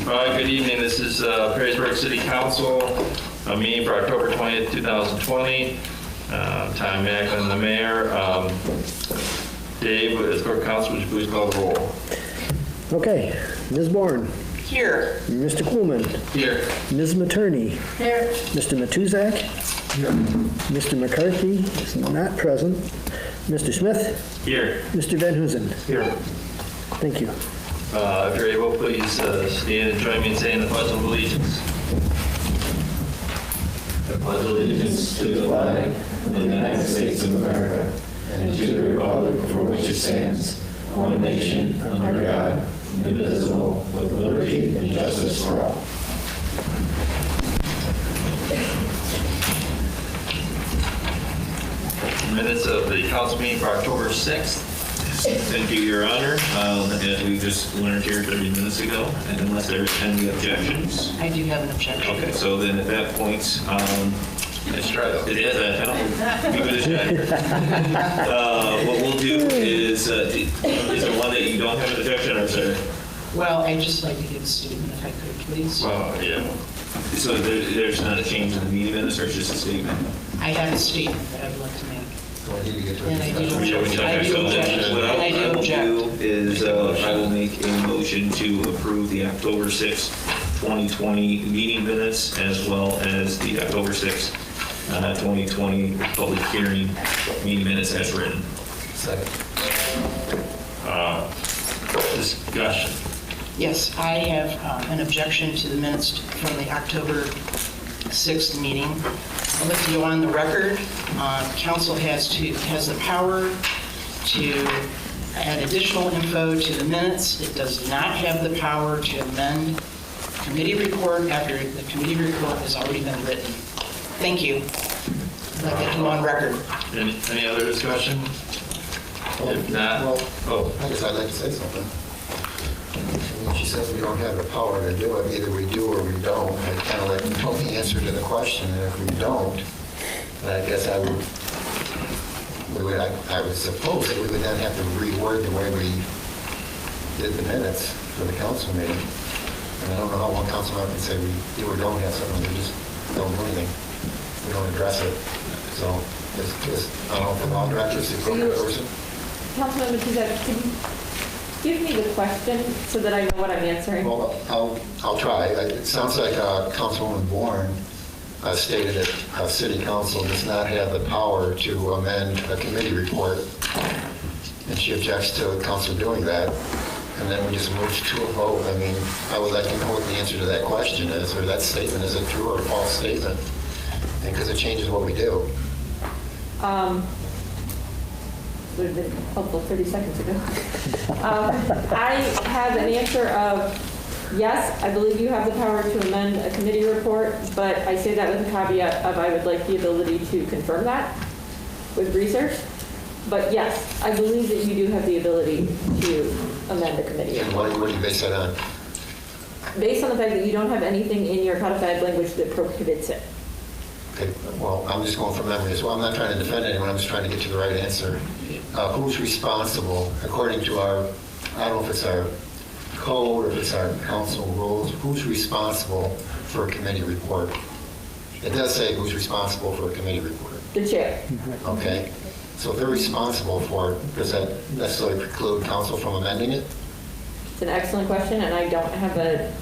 Good evening. This is Perrysburg City Council, a meeting for October 20th, 2020. Tom Macklin, the mayor. Dave, as clerk council, would you please call the roll? Okay, Ms. Bourne. Here. Mr. Kuhlman. Here. Ms. Materney. Here. Mr. Matuzak. Here. Mr. McCarthy is not present. Mr. Smith. Here. Mr. Van Huzen. Here. Thank you. If you're able, please stand and join me in saying the Pledge of Allegiance. I pledge allegiance to the flag of the United States of America and to the republic for which it stands, one nation, under God, indivisible, with liberty and justice for all. Minutes of the council meeting for October 6th. Thank you, Your Honor. As we just learned here 30 minutes ago, and unless there's any objections. I do have an objection. Okay, so then at that point, Nice try, though. it is give it a check. What we'll do is there one that you don't have an objection, or is there? Well, I'd just like to give a statement if I could, please. Well, yeah. So there's not a change in the meeting minutes, or it's just a statement? I have a statement that I would like to make. And I do Yeah, we object. can I do so then object. What And I I do will object. do is I will make a motion to approve the October 6th, 2020 meeting minutes as well as the October 6th, 2020 public hearing meeting minutes as written. Second. Discussion. Yes, I have an objection to the minutes from the October 6th meeting. I'd like to go on the record. Council has the power to add additional info to the minutes. It does not have the power to amend committee report after the committee report has already been written. Thank you. I'd like that to go on record. Any other discussion? If not, I guess I'd like to say something. I mean, she says we don't have the power to do it. Either we do or we don't. I kind of like to know the answer to the question, and if we don't, then I guess I would suppose that we would then have to reword the way we did the minutes for the council meeting. And I don't know how one council member can say we do or don't have something, we just don't do anything. We don't address it. So, I don't know if the law director is the appropriate person. Councilmember Tizek, can you give me the question so that I know what I'm answering? Well, I'll try. It sounds like Councilwoman Bourne stated that City Council does not have the power to amend a committee report, and she objects to council doing that, and then we just move to a vote. I mean, I would like to know what the answer to that question is, or that statement. Is it true or a false statement? Because it changes what we do. Would have been helpful 30 seconds ago. I have an answer of, yes, I believe you have the power to amend a committee report, but I say that with a caveat of I would like the ability to confirm that with research. But yes, I believe that you do have the ability to amend a committee And report. what do you base that on? Based on the fact that you don't have anything in your codified language that prohibits it. Okay, well, I'm just going from memory as well. I'm not trying to defend anyone. I'm just trying to get to the right answer. Who's responsible, according to our, I don't know if it's our code or if it's our council rules, who's responsible for a committee report? It does say who's responsible for a committee report. The chair. Okay? So if they're responsible for it, does that necessarily preclude council from amending it? It's an excellent question, and I don't have an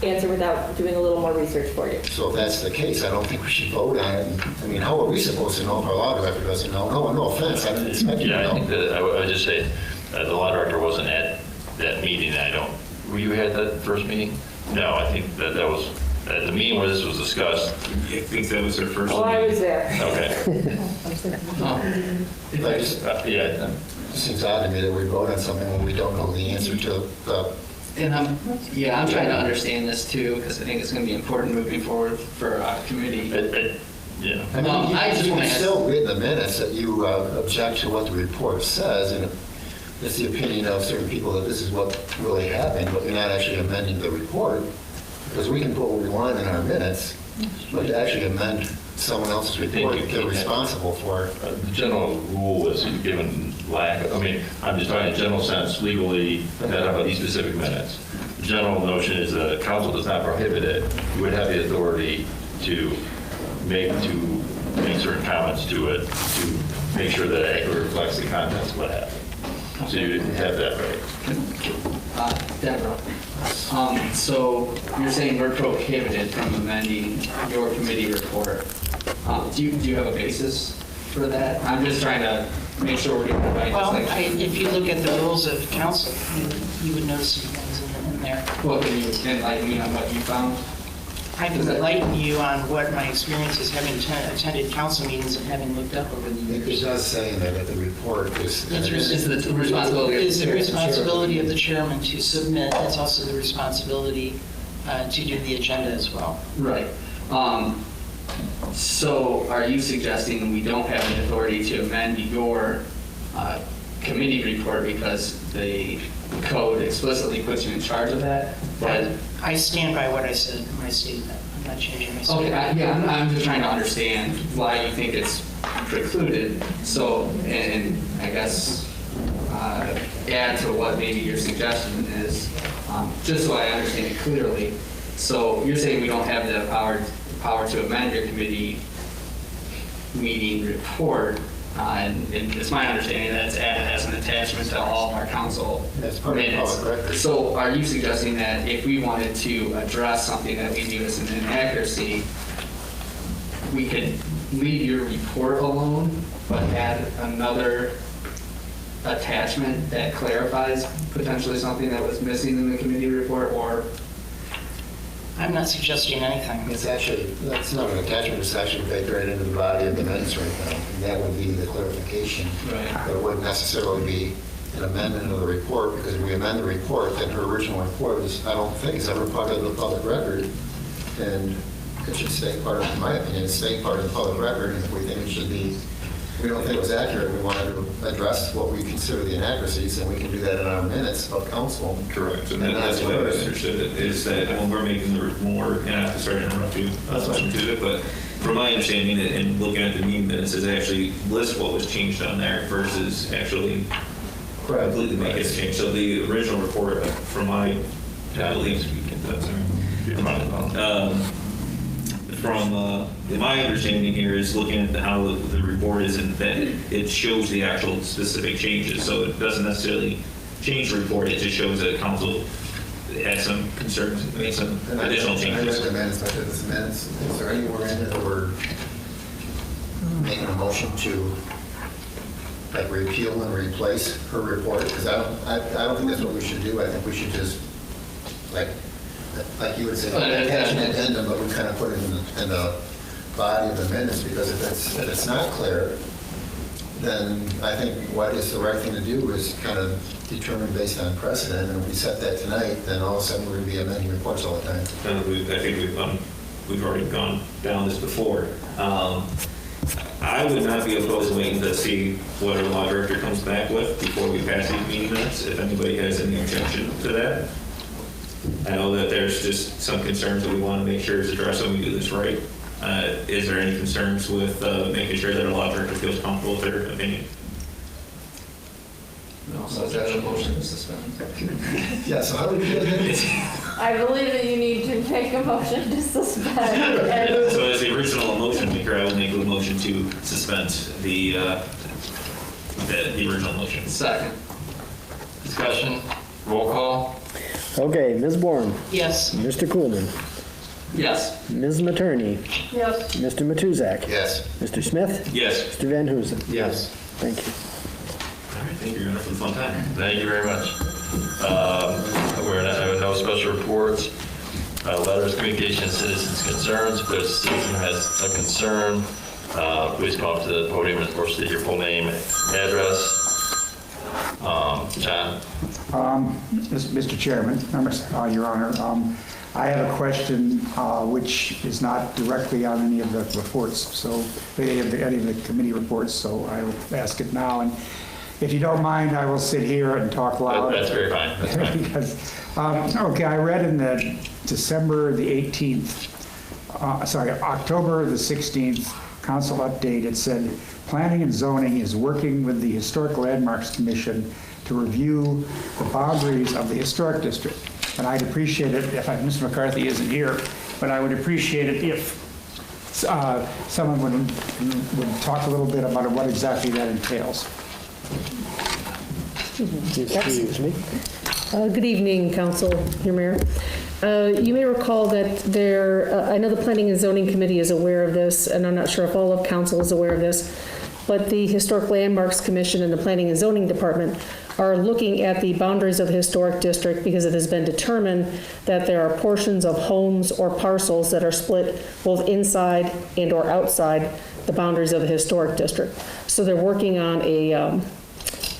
answer without doing a little more research for you. So if that's the case, I don't think we should vote on it. I mean, how are we supposed to know if our law director doesn't know? No offense, I didn't expect you to yeah, I think know. that I would just say the law director wasn't at that meeting. Were you at that first meeting? No, I think that was at the meeting where this was discussed. I think that was our first Oh, I meeting. was there. Okay. I just, Yeah. it seems odd to me that we vote on something when we don't know the answer to the. And I'm trying to understand this too, because I think it's going to be important moving forward for our committee. Yeah. I mean, I just you wanna can ask- still read in the minutes that you object to what the report says, and it's the opinion of certain people that this is what really happened, but you're not actually amending the report, because we can put what we want in our minutes, but to actually amend someone else's report, they're responsible for it. The general rule is given lack of, I'm just talking in general sense, legally, not about these specific minutes. general notion is that council does not prohibit it. You would have the authority to make certain comments to it to make sure that it accurately reflects the contents of what happened. So you have that right. Deborah, so you're saying we're prohibited from amending your committee report. Do you have a basis for that? I'm just trying to make sure we're getting it right. Well, Just like- if you look at the rules of council, you would notice some things in there. Well, can you enlighten me on what you found? I can enlighten you on what my experience is having attended council meetings and having looked up over the It years. does say that the report is. It's the responsibility of the It's the chair. responsibility of the chairman to submit. It's also the responsibility to do the agenda as well. Right. So are you suggesting we don't have the authority to amend your committee report because the code explicitly puts you in charge of that? I stand by what I said in my statement. I'm not changing my Okay, statement. yeah, I'm just trying to understand why you think it's precluded. So, and I guess add to what maybe your suggestion is, just so I understand it clearly. So you're saying we don't have the power to amend your committee meeting report, and it's my understanding that it's added as an attachment to all of our council That's part of the minutes. public record. So are you suggesting that if we wanted to address something that we view as an inaccuracy, we could leave your report alone, but add another attachment that clarifies potentially something that was missing in the committee report, or? I'm not suggesting anything. It's actually, that's not an attachment, it's actually baked right into the body of the minutes right now. And that would be the clarification. Right. But it wouldn't necessarily be an amendment of the report, because if we amend the report, then her original report is, I don't think it's ever part of the public record. And it should stay part of, in my opinion, stay part of the public record. And if we think it should be, we don't think it was accurate, we wanted to address what we consider the inaccuracies, and we can do that in our minutes of council. Correct, and that's what I understood it, is that when we're making the, and I have to start interrupting you, to it, but from my understanding and looking at the meeting minutes, is actually list what was changed on there versus actually completely make it change. So the original report, from my, I believe, from my understanding here is looking at how the report is, and that it shows the actual specific changes. So it doesn't necessarily change the report, it just shows that council had some concerns and made some additional I changes. read the minutes, I did the minutes. Is there anywhere in it that we're making a motion to like repeal and replace her report? Because I don't think that's what we should do. I think we should just, like you would say, attach an addendum, but we kind of put it in the body of the minutes, because if it's not clear, then I think what is the right thing to do is kind of determine based on precedent, and if we set that tonight, then all of a sudden we're going to be amending reports all the time. I think we've already gone down this before. I would not be opposed to waiting to see what our law director comes back with before we pass these meeting minutes, if anybody has any objection to that. I know that there's just some concerns that we want to make sure is addressed when we do this right. Is there any concerns with making sure that our law director feels comfortable with their opinion? No, so is that a motion to suspend? Yeah, so how do we do that? I believe that you need to make a motion to suspend. and- So as the original motion maker, I will make a motion to suspend the original motion. Second. Discussion, roll call. Okay, Ms. Bourne, Yes. Mr. Coolman, Yes. Ms. Materney, Yes. Mr. Matuzak, Yes. Mr. Smith, Yes. Mr. Van Huzen. Yes. Thank you. All right, thank you, you're in for a fun time. Thank you very much. We're going to have no special reports, letters, communications, citizens' concerns. If there's a citizen who has a concern, please come up to the podium and, of course, state your full name, address. John? Mr. Chairman, Your Honor, I have a question which is not directly on any of the reports, so any of the committee reports, so I will ask it now. And if you don't mind, I will sit here and talk loud. That's very fine. That's fine. Because, okay, I read in the December the 18th, October the 16th council update, it said, Planning and Zoning is working with the Historic Landmarks Commission to review the boundaries of the historic district. And I'd appreciate it if Mr. McCarthy isn't here, but I would appreciate it if someone would talk a little bit about what exactly that entails. Excuse me. Good evening, Council, your Mayor. You may recall that I know the Planning and Zoning Committee is aware of this, and I'm not sure if all of Council is aware of this, but the Historic Landmarks Commission and the Planning and Zoning Department are looking at the boundaries of the historic district because it has been determined that there are portions of homes or parcels that are split both inside and or outside the boundaries of the historic district. So they're working on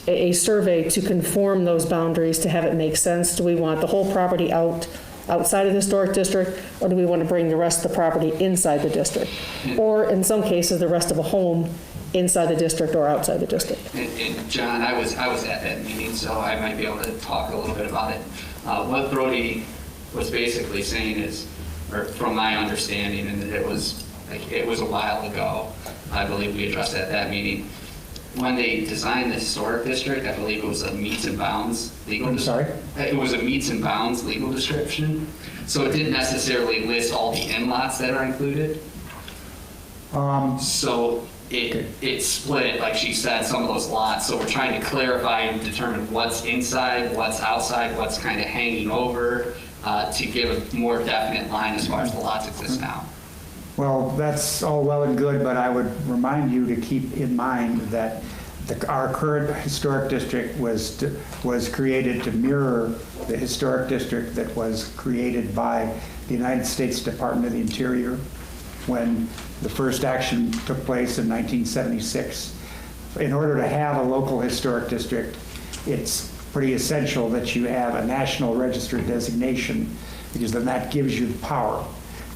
a survey to conform those boundaries to have it make sense. Do we want the whole property outside of the historic district, or do we want to bring the rest of the property inside the district? Or in some cases, the rest of a home inside the district or outside the district? And John, I was at that meeting, so I might be able to talk a little bit about it. What Brody was basically saying is, or from my understanding, and it was a while ago, I believe we addressed at that meeting, when they designed the historic district, I believe it was a meets and bounds legal. I'm sorry? It was a meets and bounds legal description, so it didn't necessarily list all the in-lots that are included. So it split, like she said, some of those lots. So we're trying to clarify and determine what's inside, what's outside, what's kind of hanging over, to give a more definite line as far as the lots exist now. Well, that's all well and good, but I would remind you to keep in mind that our current historic district was created to mirror the historic district that was created by the United States Department of the Interior when the first action took place in 1976. In order to have a local historic district, it's pretty essential that you have a National Register designation, because then that gives you the power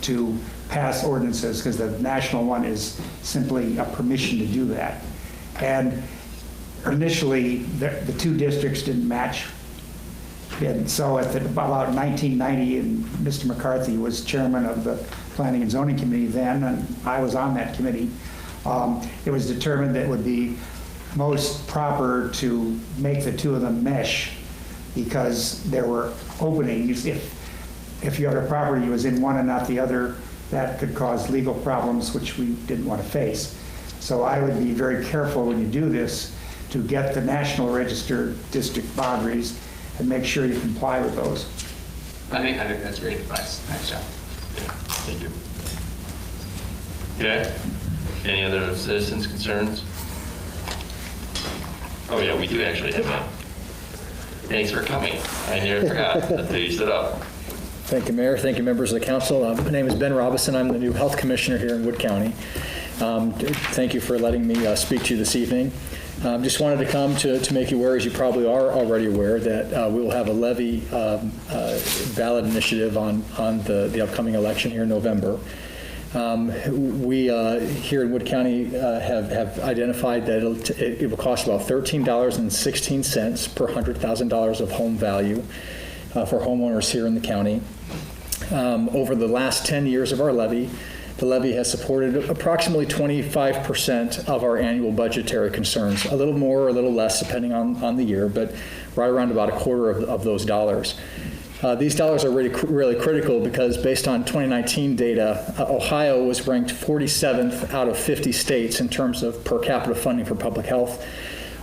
to pass ordinances, because the national one is simply a permission to do that. And initially, the two districts didn't match. And so at about 1990, and Mr. McCarthy was chairman of the Planning and Zoning Committee then, and I was on that committee, it was determined that it would be most proper to make the two of them mesh, because there were openings. If your other property was in one and not the other, that could cause legal problems, which we didn't want to face. So I would be very careful when you do this to get the National Register district boundaries and make sure you comply with those. I think that's great advice. Thanks, John. Thank you. Okay. Any other citizens' concerns? Oh, yeah, we do actually have that. Thanks for coming. I never forgot until you stood up. Thank you, Mayor. Thank you, members of the council. My name is Ben Robison. I'm the new health commissioner here in Wood County. Thank you for letting me speak to you this evening. Just wanted to come to make you aware, as you probably are already aware, that we will have a levy ballot initiative on the upcoming election here in November. We here in Wood County have identified that it will cost about $13.16 per $100,000 of home value for homeowners here in the county. Over the last 10 years of our levy, the levy has supported approximately 25% of our annual budgetary concerns, a little more or a little less depending on the year, but right around about a quarter of those dollars. These dollars are really critical because based on 2019 data, Ohio was ranked 47th out of 50 states in terms of per capita funding for public health.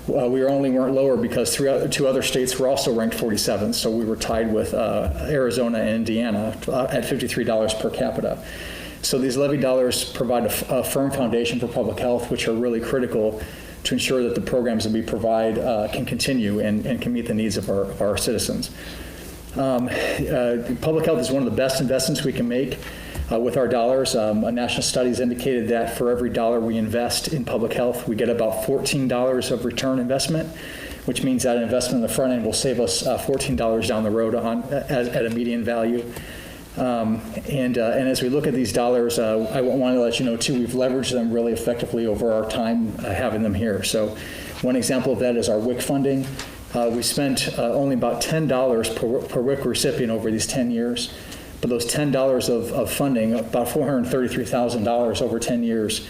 We weren't lower because two other states were also ranked 47th, so we were tied with Arizona and Indiana at $53 per capita. So these levy dollars provide a firm foundation for public health, which are really critical to ensure that the programs that we provide can continue and can meet the needs of our citizens. Public health is one of the best investments we can make with our dollars. National studies indicated that for every dollar we invest in public health, we get about $14 of return investment, which means that an investment in the front end will save us $14 down the road at a median value. And as we look at these dollars, I want to let you know too, we've leveraged them really effectively over our time having them here. So one example of that is our WIC funding. We spent only about $10 per WIC recipient over these 10 years. But those $10 of funding, about $433,000 over 10 years,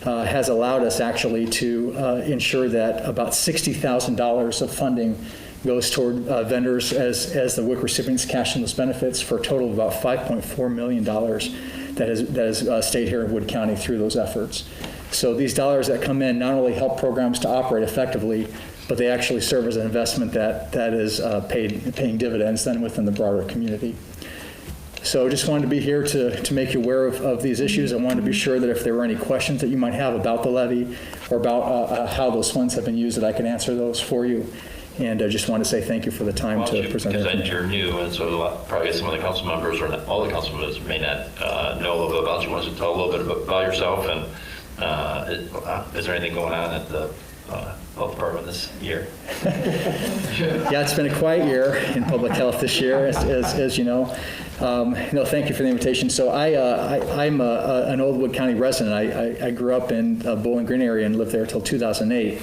has allowed us actually to ensure that about $60,000 of funding goes toward vendors as the WIC recipients cash in those benefits for a total of about $5.4 million that has stayed here in Wood County through those efforts. So these dollars that come in not only help programs to operate effectively, but they actually serve as an investment that is paying dividends then within the broader community. So just wanted to be here to make you aware of these issues. I wanted to be sure that if there were any questions that you might have about the levy or about how those funds have been used, that I can answer those for you. And I just want to say thank you for the time to present Because information. you're new, and so probably some of the council members, or not all the council members, may not know a little bit about you. Want to tell a little bit about yourself, and is there anything going on at the health department this year? Yeah, it's been a quiet year in public health this year, as you know. No, thank you for the invitation. So I'm an old Wood County resident. I grew up in Bowling Green area and lived there until 2008.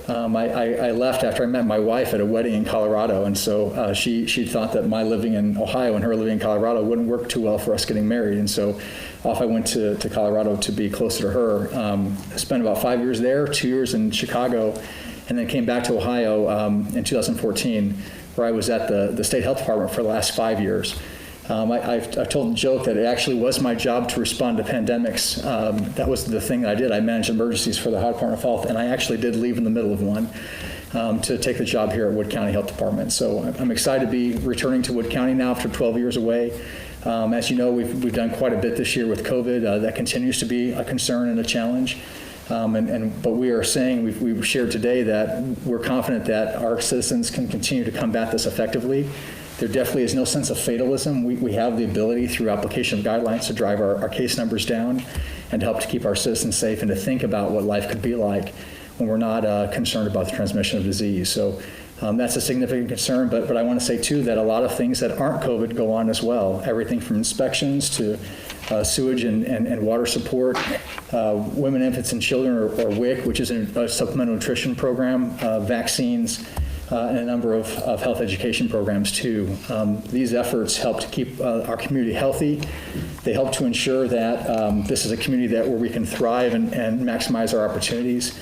I left after I met my wife at a wedding in Colorado, and so she thought that my living in Ohio and her living in Colorado wouldn't work too well for us getting married, and so off I went to Colorado to be closer to her. I spent about 5 years there, 2 years in Chicago, and then came back to Ohio in 2014, where I was at the state health department for the last 5 years. I've told the joke that it actually was my job to respond to pandemics. That was the thing that I did. I managed emergencies for the Ohio Department of Health, and I actually did leave in the middle of one to take the job here at Wood County Health Department. So I'm excited to be returning to Wood County now after 12 years away. As you know, we've done quite a bit this year with COVID. That continues to be a concern and a challenge. But we are saying, we've shared today that we're confident that our citizens can continue to combat this effectively. There definitely is no sense of fatalism. We have the ability through application of guidelines to drive our case numbers down and to help to keep our citizens safe and to think about what life could be like when we're not concerned about the transmission of disease. So that's a significant concern, but I want to say too that a lot of things that aren't COVID go on as well. Everything from inspections to sewage and water support, women, infants, and children, or WIC, which is a supplemental nutrition program, vaccines, and a number of health education programs too. These efforts help to keep our community healthy. They help to ensure that this is a community where we can thrive and maximize our opportunities.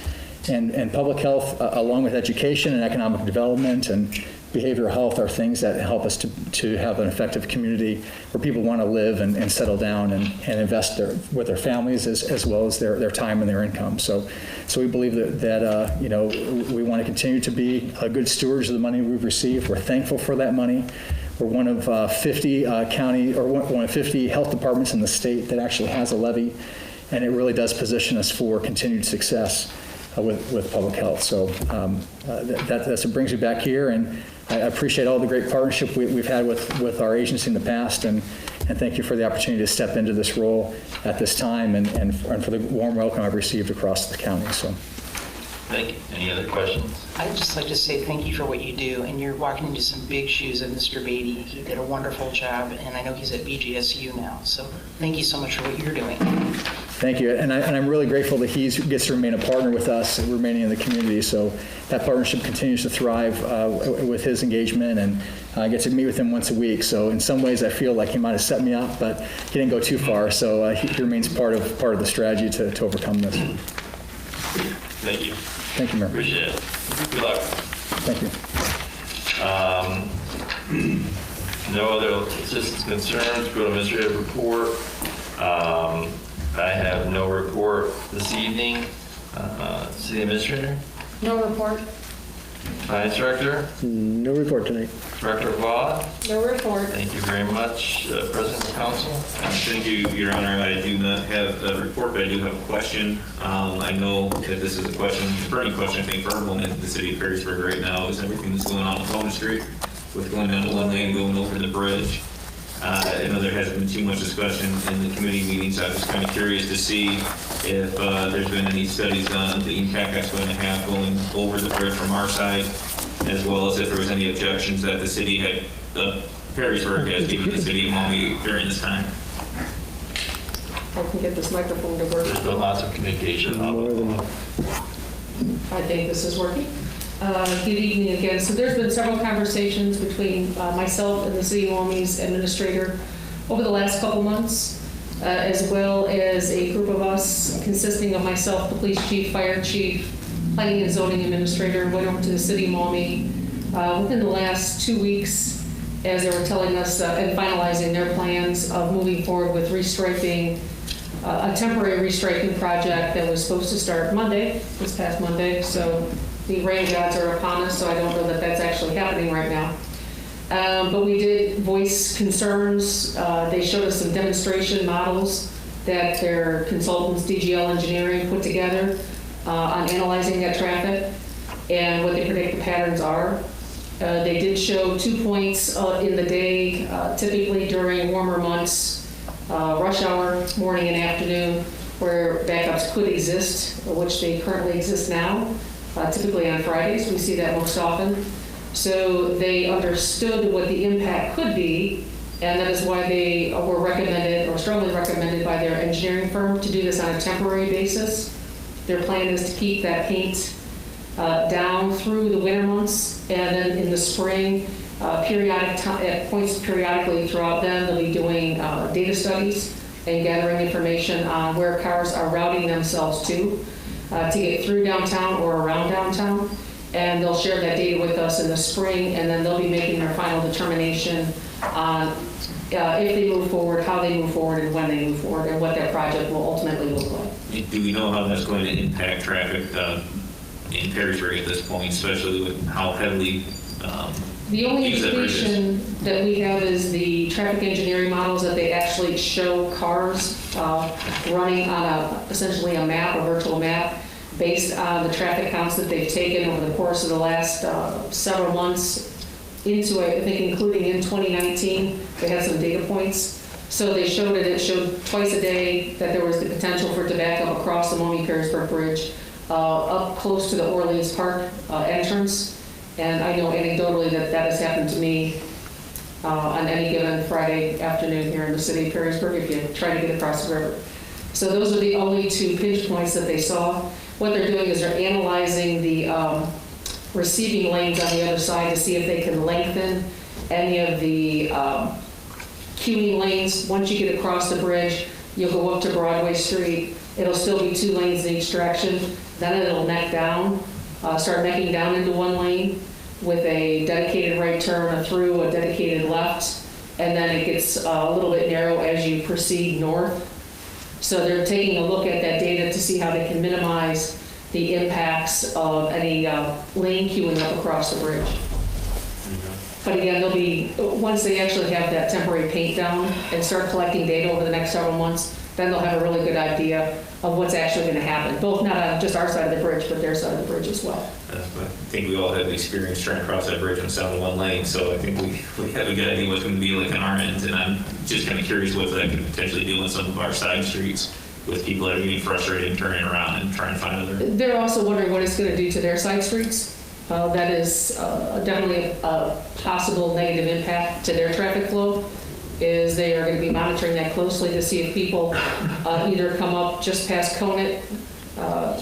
And public health, along with education and economic development and behavioral health, are things that help us to have an effective community where people want to live and settle down and invest with their families as well as their time and their income. So we believe that we want to continue to be good stewards of the money we've received. We're thankful for that money. We're one of 50 one of 50 health departments in the state that actually has a levy, and it really does position us for continued success with public health. So that's what brings me back here, and I appreciate all the great partnership we've had with our agency in the past, and thank you for the opportunity to step into this role at this time, and for the warm welcome I've received across the county. So, Thank you. Any other questions? I'd just like to say thank you for what you do, and you're walking into some big shoes of Mr. Beatty. He did a wonderful job, and I know he's at BGSU now, so thank you so much for what you're doing. Thank you, and I'm really grateful that he gets to remain a partner with us, remaining in the community. So that partnership continues to thrive with his engagement, and I get to meet with him once a week. So in some ways, I feel like he might have set me up, but he didn't go too far. So he remains part of the strategy to overcome this. Thank you. Thank you, Mayor. Appreciate it. Good luck. Thank you. No other citizens' concerns. Go to administrative report. I have no report this evening. City Administrator? No report. Finance Director? No report tonight. Director of Law? No report. Thank you very much. President of Council? Thank you, Your Honor. I do not have a report, but I do have a question. I know that this is a burning question, I think, for everyone in the city of Perrysburg right now, is everything that's going on Plymouth Street, with going down to one lane, going over the bridge. I know there hasn't been too much discussion in the committee meetings. I was kind of curious to see if there's been any studies done, the impact that's going to have going over the bridge from our side, as well as if there was any objections that the city had, Perrysburg has given the city of Maumee during this time. I can get this microphone to work. There's been lots of communication. I think this is working. Good evening again. So there's been several conversations between myself and the City of Maumee's administrator over the last couple months, as well as a group of us consisting of myself, the police chief, fire chief, planning and zoning administrator, went over to the City of Maumee within the last 2 weeks, as they were telling us and finalizing their plans of moving forward with restriping, a temporary restriping project that was supposed to start Monday, this past Monday. So the rain gods are upon us, so I don't know that that's actually happening right now. But we did voice concerns. They showed us some demonstration models that their consultants, DGL Engineering, put together on analyzing that traffic and what they predict the patterns are. They did show 2 points in the day, typically during warmer months, rush hour, morning and afternoon, where backups could exist, which they currently exist now. Typically on Fridays, we see that most often. So they understood what the impact could be, and that is why they were recommended, or strongly recommended by their engineering firm, to do this on a temporary basis. Their plan is to keep that paint down through the winter months, and then in the spring, at points periodically throughout them, they'll be doing data studies and gathering information on where cars are routing themselves to get through downtown or around downtown. And they'll share that data with us in the spring, and then they'll be making their final determination on if they move forward, how they move forward, and when they move forward, and what that project will ultimately look like. Do we know how that's going to impact traffic in Perrysburg at this point, especially with how heavily The only used that bridge is? indication that we have is the traffic engineering models that they actually show cars running on essentially a map, a virtual map, based on the traffic counts that they've taken over the course of the last several months into it, I think including in 2019, they had some data points. So they showed it showed twice a day that there was the potential for it to back up across the Maumee-Perrysburg Bridge, up close to the Orleans Park entrance. And I know anecdotally that has happened to me on any given Friday afternoon here in the city of Perrysburg if you try to get across the river. So those are the only 2 pinch points that they saw. What they're doing is they're analyzing the receiving lanes on the other side to see if they can lengthen any of the queuing lanes. Once you get across the bridge, you'll go up to Broadway Street. It'll still be 2 lanes in each direction. Then it'll neck down, start necking down into 1 lane with a dedicated right turn, a through, a dedicated left, and then it gets a little bit narrow as you proceed north. So they're taking a look at that data to see how they can minimize the impacts of any lane queuing up across the bridge. But again, they'll be, once they actually have that temporary paint down and start collecting data over the next several months, then they'll have a really good idea of what's actually going to happen, both not on just our side of the bridge, but their side of the bridge as well. I think we all have experience trying to cross that bridge when it's down to 1 lane, so I think we have a good idea what's going to be like on our end, and I'm just kind of curious what that could potentially do on some of our side streets with people that are getting frustrated and turning around and trying to find other... They're also wondering what it's going to do to their side streets. That is definitely a possible negative impact to their traffic flow, is they are going to be monitoring that closely to see if people either come up just past Conant,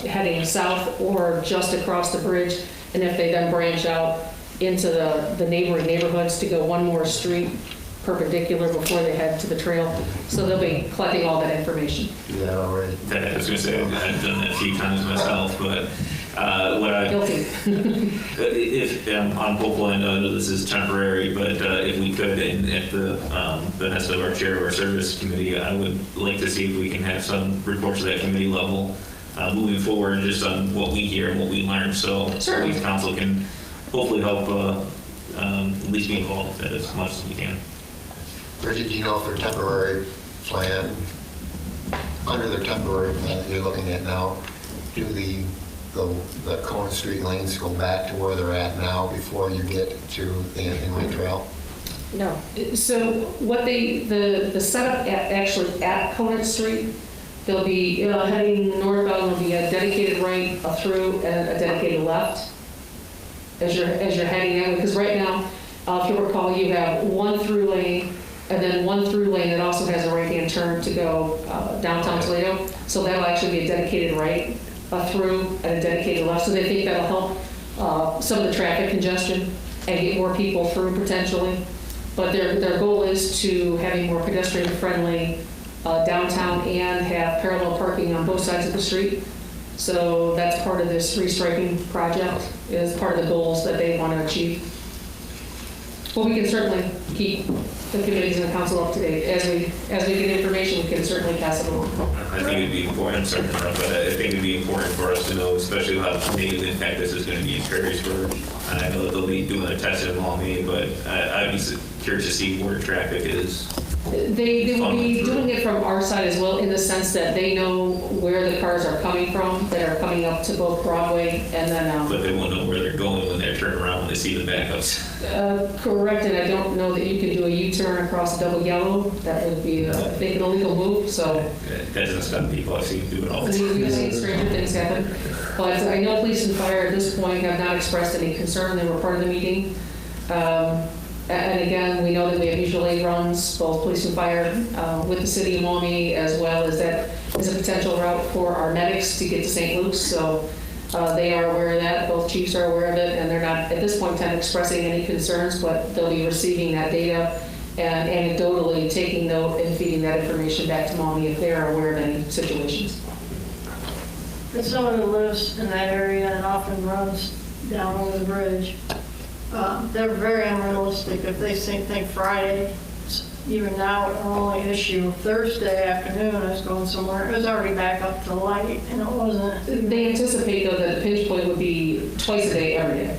heading south, or just across the bridge, and if they then branch out into the neighboring neighborhoods to go 1 more street perpendicular before they head to the trail. So they'll be collecting all that information. Yeah, already. I was going to say, I've done that a few times myself, but what I... Guilty. If I'm hopeful, I know this is temporary, but if we could, and at the behest of our chair of our service committee, I would like to see if we can have some reports at that committee level moving forward, just on what we hear and what we learn, so Sure. at least council can hopefully help at least be involved with that as much as we can. Bridget, do you know if their temporary plan, under their temporary plan that you're looking at now, do the Conant Street lanes go back to where they're at now before you get to the Inlet Trail? No. So what the setup actually at Conant Street, they'll be heading northbound, there'll be a dedicated right, a through, and a dedicated left as you're heading in. Because right now, if you recall, you have 1 through lane, and then 1 through lane that also has a right-hand turn to go downtown Toledo. So that'll actually be a dedicated right, a through, and a dedicated left. So they think that'll help some of the traffic congestion and get more people through potentially. But their goal is to have a more pedestrian-friendly downtown and have parallel parking on both sides of the street. So that's part of this restriping project, is part of the goals that they want to achieve. Well, we can certainly keep the committees and the council up to date. As we get information, we can certainly pass it along. I think it'd be important, I'm sorry to interrupt, but I think it'd be important for us to know, especially how negative impact this is going to be in Perrysburg. And I know that they'll be doing a test in Maumee, but I'd be curious to see where traffic is. They will be doing it from our side as well, in the sense that they know where the cars are coming from, that are coming up to both Broadway and then. But they won't know where they're going when they're turning around when they see the backups. Correct, and I don't know that you can do a U-turn across double yellow. That would be an illegal move, so. That doesn't stop people. I've seen them do it all the time. We've seen stranger things happen. But I know police and fire at this point have not expressed any concern. They were part of the meeting. And again, we know that we have mutual aid runs, both police and fire, with the city of Maumee, as well as that is a potential route for our medics to get to St. Luke's. So they are aware of that. Both chiefs are aware of it, and they're not at this point in time expressing any concerns, but they'll be receiving that data and anecdotally taking note and feeding that information back to Maumee if they are aware of any situations. As someone who lives in that area and often runs down over the bridge, they're very unrealistic. If they think Friday, even now, it only issue Thursday afternoon, I was going somewhere, it was already back up to the light, and it wasn't. They anticipate, though, that the pinch point would be twice a day, every day.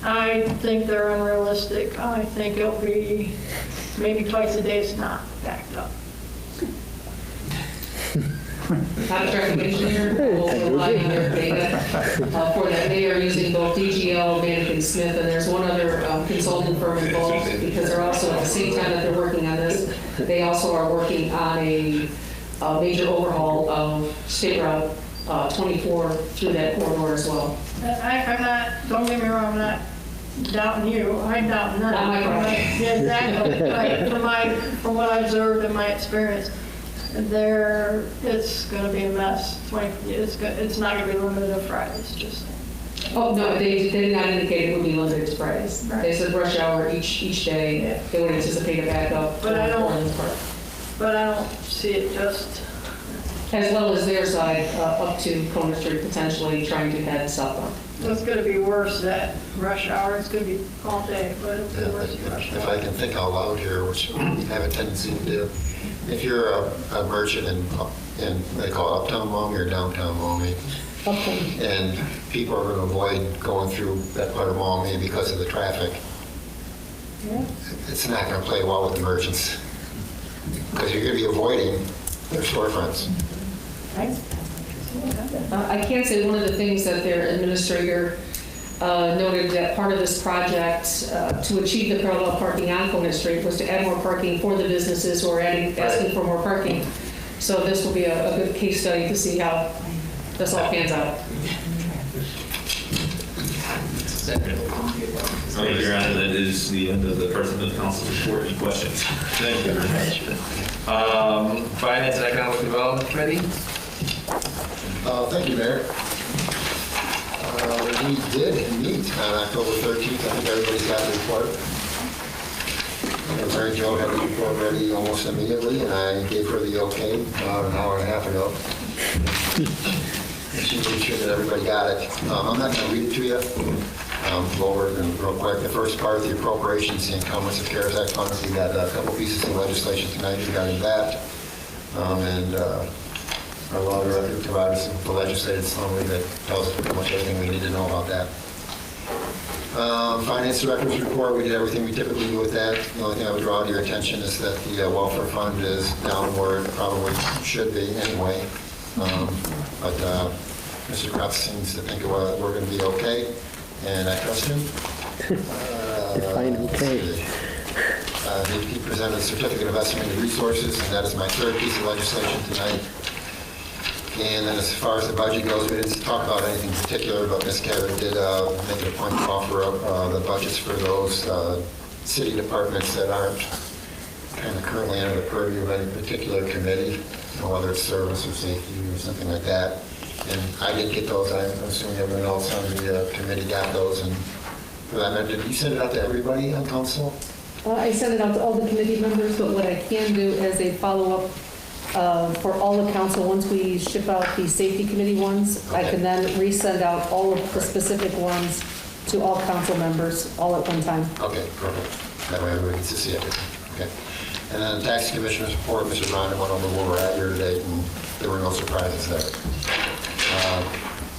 I think they're unrealistic. I think it'll be maybe twice a day, it's not backed up. Not a traffic engineer, will rely on their data for that. They are using both DGL, Mannequin Smith, and there's one other consulting firm involved, because they're also, at the same time that they're working on this, they also are working on a major overhaul of State Route 24 through that corridor as well. I'm not, don't get me wrong, I'm not doubting you, I'm doubting them. Not my problem. Yeah, exactly. Like, from what I observed in my experience, it's going to be a mess. It's not going to be limited to Fridays, just. Oh, no, they did not indicate it would be limited to Fridays. Right. They said rush hour each day. Yeah. They would anticipate a backup. But I don't see it just. As well as their side, up to Conant Street, potentially trying to head southbound. It's going to be worse at rush hour. It's going to be all day, but it'll be worse at rush If hour. I can think out loud here, which I have a tendency to do, if you're a merchant in they call uptown Maumee or downtown Maumee, and people are going to avoid going through that part of Maumee because of the traffic, it's not going to play well with the merchants, because you're going to be avoiding their storefronts. I can say one of the things that their administrator noted that part of this project to achieve the parallel parking on Conant Street was to add more parking for the businesses who are asking for more parking. So this will be a good case study to see how this all pans out. Thank you, Your Honor. That is the end of the President of the Council report. Any questions? Thank you very much. Finance and Economic Development Committee? Thank you, Mayor. We did meet on October 13th. I think everybody's got the report. Mary Jo had the report ready almost immediately, and I gave her the okay about an hour and a half ago. And she made sure that everybody got it. I'm not going to read it to you. Go over it real quick. The first part, the appropriations, the encumbrance of CARES Act funds. We got a couple pieces of legislation tonight regarding that. And our law director provided us with the legislative summary that tells us pretty much everything we need to know about that. Finance director's report, we did everything we typically do with that. The only thing I would draw to your attention is that the welfare fund is down where it probably should be anyway. But Mr. Krupps seems to think we're going to be okay, and I trust him. Define okay. He presented a certificate of estimated resources, and that is my third piece of legislation tonight. And then as far as the budget goes, we didn't talk about anything particular, but Ms. Carrot did make it a point to offer up the budgets for those city departments that aren't kind of currently under the purview of any particular committee, whether it's service or safety or something like that. And I did get those. I'm assuming everyone else on the committee got those. And for that matter, did you send it out to everybody on council? I sent it out to all the committee members, but what I can do as a follow-up for all the council, once we ship out the safety committee ones, I can then resend out all of the specific ones to all council members, all at one time. Okay, perfect. That way everybody gets to see everything. Okay. And then tax commissioner's report, Mr. Ryan went over where we're at here today, and there were no surprises there.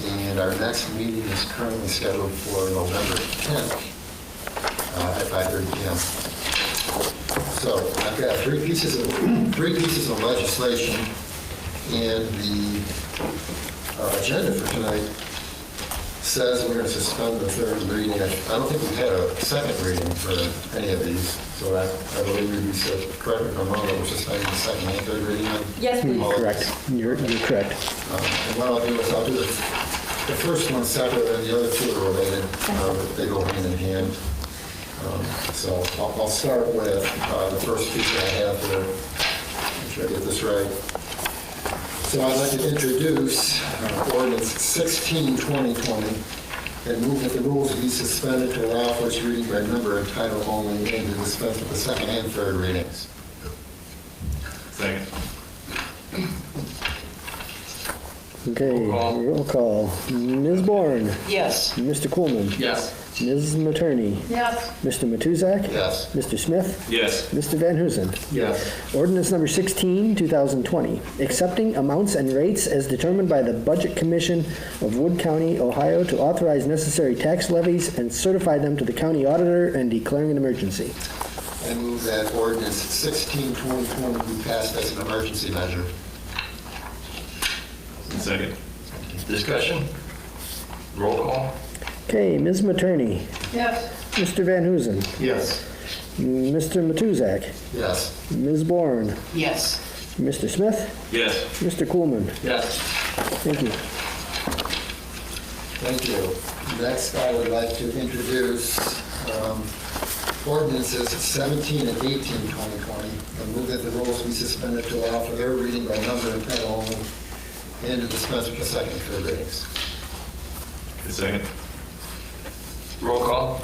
And our next meeting is currently scheduled for November 10th at 5:30 p.m. So I've got three pieces of legislation, and the agenda for tonight says we're going to suspend the third reading. I don't think we've had a second reading for any of these, so I believe we said, correct me if I'm wrong, that we're suspending the second and third reading on Yes, please. all of Correct. these. You're correct. And what I'll do is I'll do the first one separate, and the other two are related. They go hand in hand. So I'll start with the first piece that I have here. Make sure I get this right. So I'd like to introduce ordinance 16-2020 and move that the rules be suspended to allow for its reading by number and title only, and to dispense with the second and third readings. Second. Okay, Roll call. roll call. Ms. Bourne, Yes. Mr. Coolman, Yes. Ms. Materney, Yes, Mr. Matuzak, Yes. Mr. Smith, Yes. Mr. Van Huzen. Yes. Ordinance number 16, 2020, accepting amounts and rates as determined by the Budget Commission of Wood County, Ohio, to authorize necessary tax levies and certify them to the county auditor and declaring an emergency. I move that ordinance 16-2020 be passed as an emergency measure. Second. Discussion? Roll call? Okay, Ms. Materney, yes, Mr. Van Huzen, Yes. Mr. Matuzak, Yes. Ms. Bourne, Yes. Mr. Smith, Yes. Mr. Coolman. Yes. Thank you. Thank you. Next, I would like to introduce ordinances 17 and 18, 2020, and move that the rules be suspended to allow for their reading by number and title only, and to dispense with the second and third readings. Second. Roll call?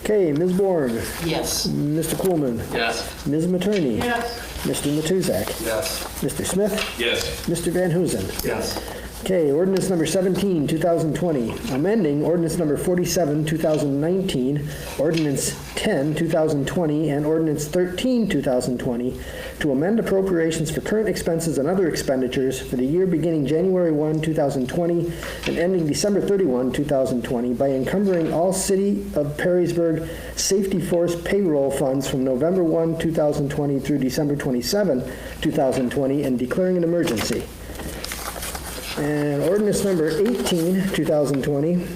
Okay, Ms. Bourne, Yes. Mr. Coolman, Yes. Ms. Materney, yes, Mr. Matuzak, Yes. Mr. Smith, Yes. Mr. Van Huzen. Yes. Okay, ordinance number 17, 2020, amending ordinance number 47, 2019, ordinance 10, 2020, and ordinance 13, 2020, to amend appropriations for current expenses and other expenditures for the year beginning January 1, 2020, and ending December 31, 2020, by encumbering all City of Perrysburg Safety Force payroll funds from November 1, 2020 through December 27, 2020, and declaring an emergency. And ordinance number 18, 2020,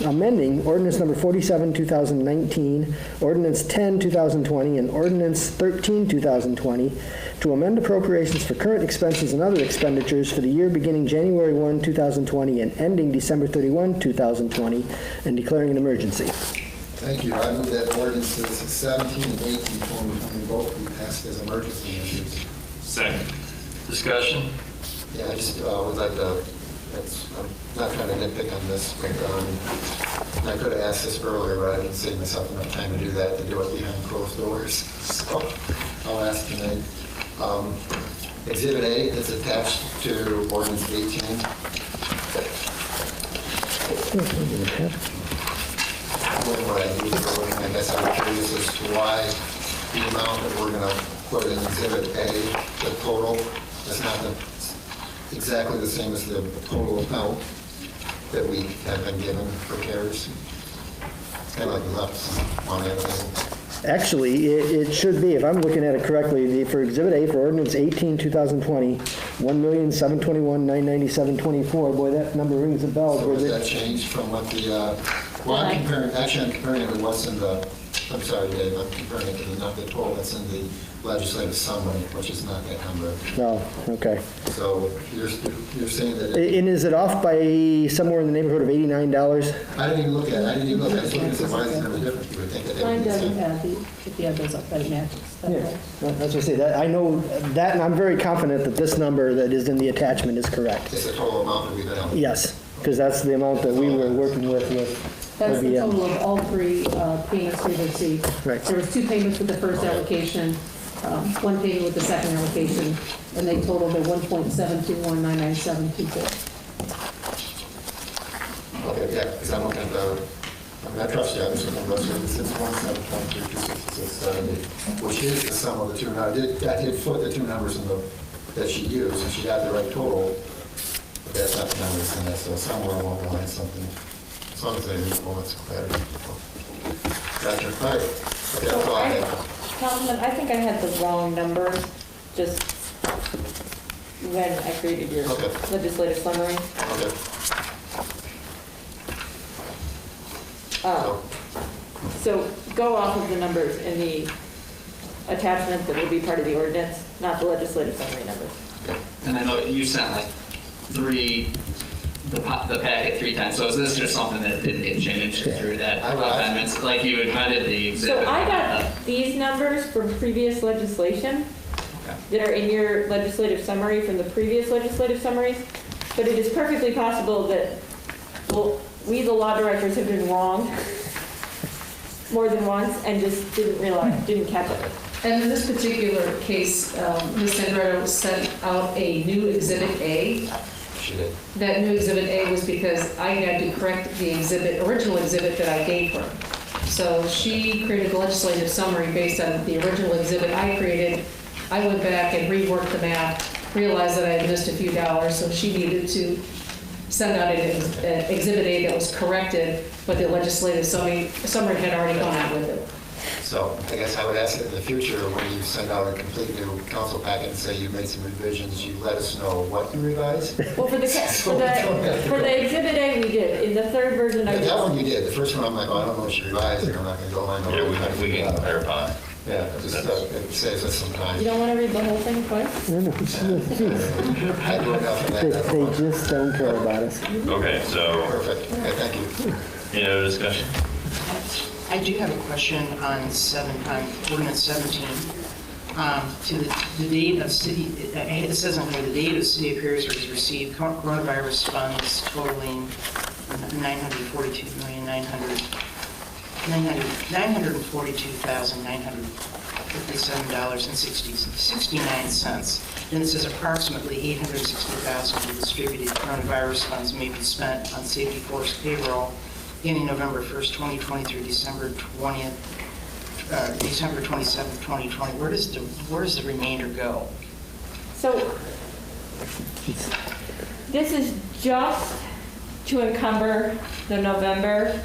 amending ordinance number 47, 2019, ordinance 10, 2020, and ordinance 13, 2020, to amend appropriations for current expenses and other expenditures for the year beginning January 1, 2020, and ending December 31, 2020, and declaring an emergency. Thank you. I move that ordinances 17 and 18, 2020 both be passed as emergency measures. Second. Discussion? Yeah, I just would like to, I'm not trying to nitpick on this, but I could have asked this earlier, but I didn't save myself enough time to do that, to do it behind closed doors. So I'll ask tonight. Exhibit A is attached to ordinance 18. What I do for looking, I guess I'm curious as to why the amount that we're going to put in Exhibit A, the total, is not exactly the same as the total amount that we have been given for CARES. It's kind of like left on everything. Actually, it should be, if I'm looking at it correctly, for Exhibit A for Ordinance 18, 2020, $1,721,997.24. Boy, that number rings a bell. So has that changed from what the, well, I'm comparing it to what's in the, I'm sorry, Dave, I'm comparing it to not the total that's in the legislative summary, which is not that number. No, okay. So you're saying that, And is it off by somewhere in the neighborhood of $89? I didn't even look at it, I just looked at why is it number different? You would think that Mine everything's doesn't the same. have if you have those up, but it matches. Yeah, that's what I say. That, I know that, and I'm very confident that this number that is in the attachment is correct. It's the total amount that we've been able. Yes, because that's the amount that we were working with That's the OBM. total of all three payments we received. Right. There was 2 payments with the first allocation, 1 payment with the second allocation, and they totaled at $1,721,997.24. Okay, yeah, because I'm looking at the, I mean, I trust you, I'm just looking at the rest of it, 617.26670, which is the sum of the two. Now, I did put the two numbers in that she used, and she got the right total, but that's not the numbers in that, so somewhere along the line, something, as long as they equal, that's clarity. Gotcha, all right. Okay, that's all I have. Councilman, I think I had the wrong numbers just when I created your Okay. legislative summary. Okay. So go off of the numbers in the attachment that will be part of the ordinance, not the legislative summary numbers. And I know you sent like the packet 3 times, so is this just something that didn't get changed through that amendments? Like you amended the exhibit? So I got these numbers from previous legislation that are in your legislative summary from the previous legislative summaries, but it is perfectly possible that, well, we, the law directors, have been wrong more than once and just didn't realize, didn't catch it. And in this particular case, Ms. Sandretto sent out a new Exhibit A. She did. That new Exhibit A was because I had to correct the original exhibit that I gave her. So she created a legislative summary based on the original exhibit I created. I went back and reworked the math, realized that I had missed a few dollars, so she needed to send out an Exhibit A that was corrected, but the legislative summary had already gone out with it. So I guess I would ask that in the future, when you send out a complete new council packet and say you made some revisions, you let us know what you revised? Well, for the Exhibit A, we did. In the third version, I That one you did. The first one, I'm like, oh, I don't know what you revised, and I'm not going to go on. Yeah, we can clarify. Yeah, just, it saves us some time. You don't want to read the whole thing twice? No, I do enough of They that. just don't care about us. Okay, so, Perfect. Okay, thank you. any other discussion? I do have a question on ordinance 17. To the date of city, it says on here, the date of city affairs was received coronavirus funds totaling $942,957.69. Then it says approximately $860,000 of distributed coronavirus funds may be spent on safety force payroll beginning November 1st, 2020 through December 27th, 2020. Where does the remainder go? So this is just to encumber the November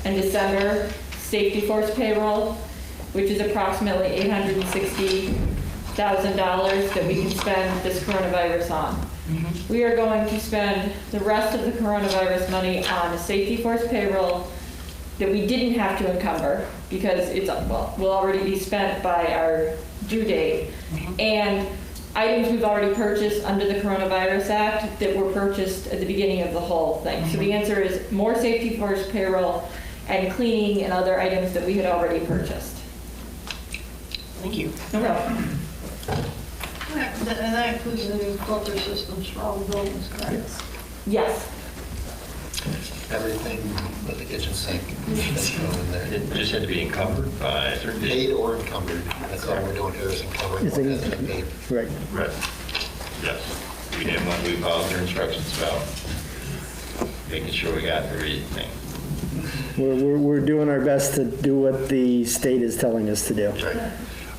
and December safety force payroll, which is approximately $860,000 that we can spend this coronavirus on. We are going to spend the rest of the coronavirus money on a safety force payroll that we didn't have to encumber because will already be spent by our due date. And items we've already purchased under the Coronavirus Act that were purchased at the beginning of the whole thing. So the answer is more safety force payroll and cleaning and other items that we had already purchased. Thank you. No problem. And that includes the new filter systems for all the buildings, correct? Yes. Everything but the kitchen sink. That's going in there. It just had to be encumbered by a certain date. Paid or encumbered. That's all we're doing here is encumbered. It's what hasn't been paid. Right. Right. Yes. We didn't want, we followed their instructions about making sure we got everything. We're doing our best to do what the state is telling us to do.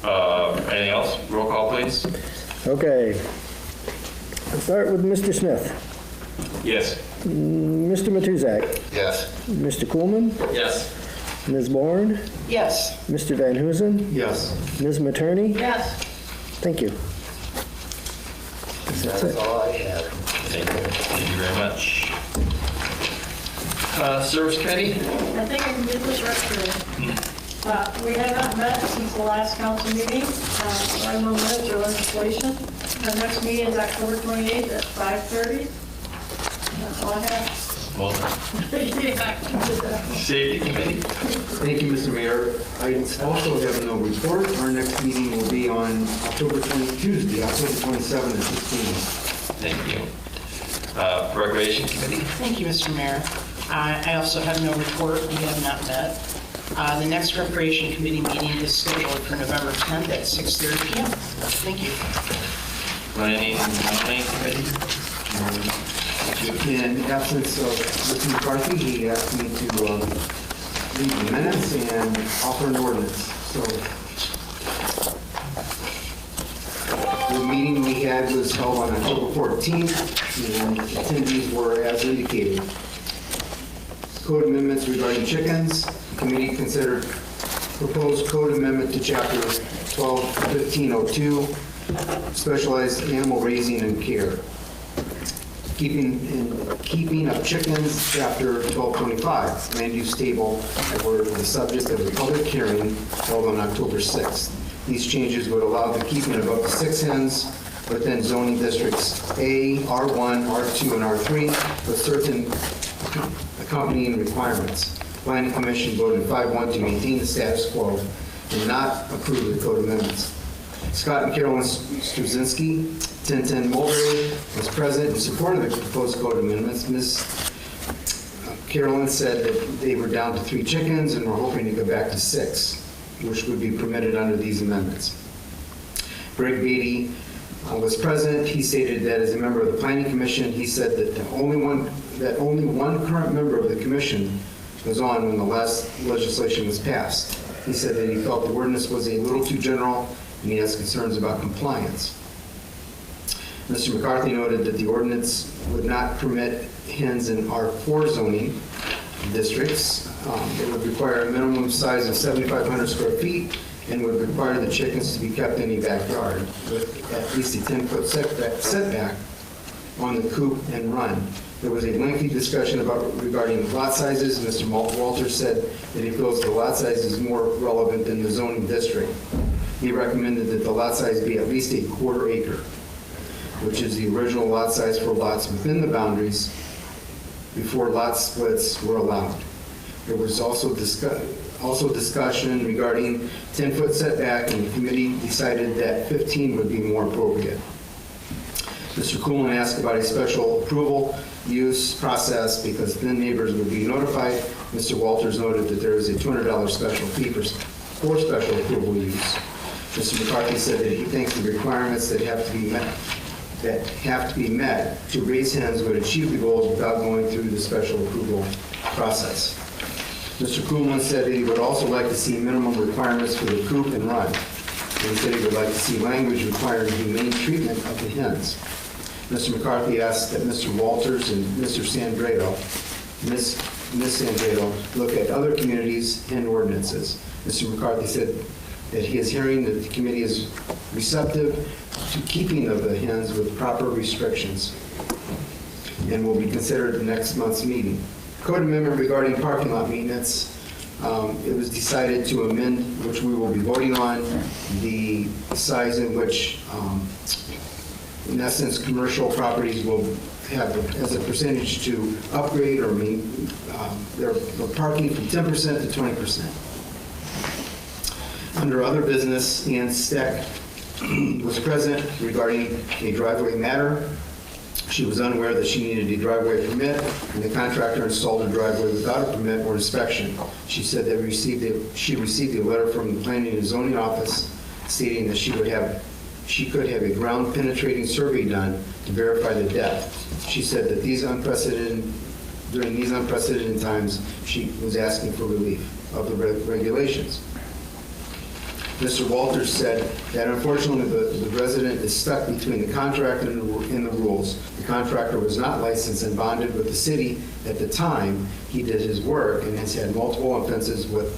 Anything else? Roll call, please. Okay. Let's start with Mr. Smith. Yes. Mr. Matuzak. Yes. Mr. Coolman. Yes. Ms. Bourne. Yes. Mr. Van Huzen. Yes. Ms. Materney. Yes. Thank you. That is all I have. Thank you very much. Service committee? I think I can get this right today. We have not met since the last council meeting. I know minutes or legislation. Our next meeting is October 28th at 5:30. That's all I have. Well, Yeah. safety committee? Thank you, Mr. Mayor. I also have no report. Our next meeting will be on Tuesday, October 27th at 16. Thank you. Recreation committee? Thank you, Mr. Mayor. I also have no report. We have not met. The next Recreation Committee meeting is scheduled for November 10th at 6:30 p.m. Thank you. Planning and zoning committee? In absence of Mr. McCarthy, he asked me to read the minutes and offer an ordinance. So the meeting we had was held on October 14th, and attendees were as indicated. Code amendments regarding chickens. The committee considered proposed code amendment to Chapter 12-1502, specialized animal raising and care. Keeping of chickens, Chapter 1225, land use table, that were the subject of a public hearing held on October 6th. These changes would allow the keeping of up to 6 hens within zoning districts A, R1, R2, and R3 with certain accompanying requirements. Planning Commission voted 5-1 to maintain the status quo and not approve the code amendments. Scott and Carolyn Struzinski, 1010 Mulberry, was present in support of the proposed code amendments. Ms. Carolyn said that they were down to 3 chickens and were hoping to go back to 6, which would be permitted under these amendments. Greg Beatty was present. He stated that as a member of the Planning Commission, he said that only one current member of the commission was on when the last legislation was passed. He said that he felt the ordinance was a little too general and he has concerns about compliance. Mr. McCarthy noted that the ordinance would not permit hens in R4 zoning districts. It would require a minimum size of 7,500 square feet and would require the chickens to be kept in a backyard with at least a 10-foot setback on the coop and run. There was a lengthy discussion regarding lot sizes. Mr. Walters said that he feels the lot size is more relevant than the zoning district. He recommended that the lot size be at least a 1/4 acre, which is the original lot size for lots within the boundaries before lot splits were allowed. There was also discussion regarding 10-foot setback, and the committee decided that 15 would be more appropriate. Mr. Coolman asked about a special approval use process because then neighbors would be notified. Mr. Walters noted that there is a $200 special fee for special approval use. Mr. McCarthy said that he thinks the requirements that have to be met to raise hens would achieve the goals without going through the special approval process. Mr. Kuhlman said that he would also like to see minimum requirements for the coop and run. And he said he would like to see language requiring humane treatment of the hens. Mr. McCarthy asked that Mr. Walters and Ms. Sandredo look at other communities and ordinances. Mr. McCarthy said that he is hearing that the committee is receptive to keeping of the hens with proper restrictions and will be considered at next month's meeting. Code amendment regarding parking lot maintenance. It was decided to amend, which we will be voting on, the size in which, in essence, commercial properties will have as a percentage to upgrade or their parking from 10% to 20%. Under other business, Ann Steck was present regarding a driveway matter. She was unaware that she needed a driveway permit, and the contractor installed a driveway without a permit or inspection. She said that she received a letter from the Planning and Zoning Office stating that she could have a ground penetrating survey done to verify the depth. She said that during these unprecedented times, she was asking for relief of the regulations. Mr. Walters said that unfortunately the resident is stuck between the contractor and the rules. The contractor was not licensed and bonded with the city at the time he did his work and has had multiple offenses with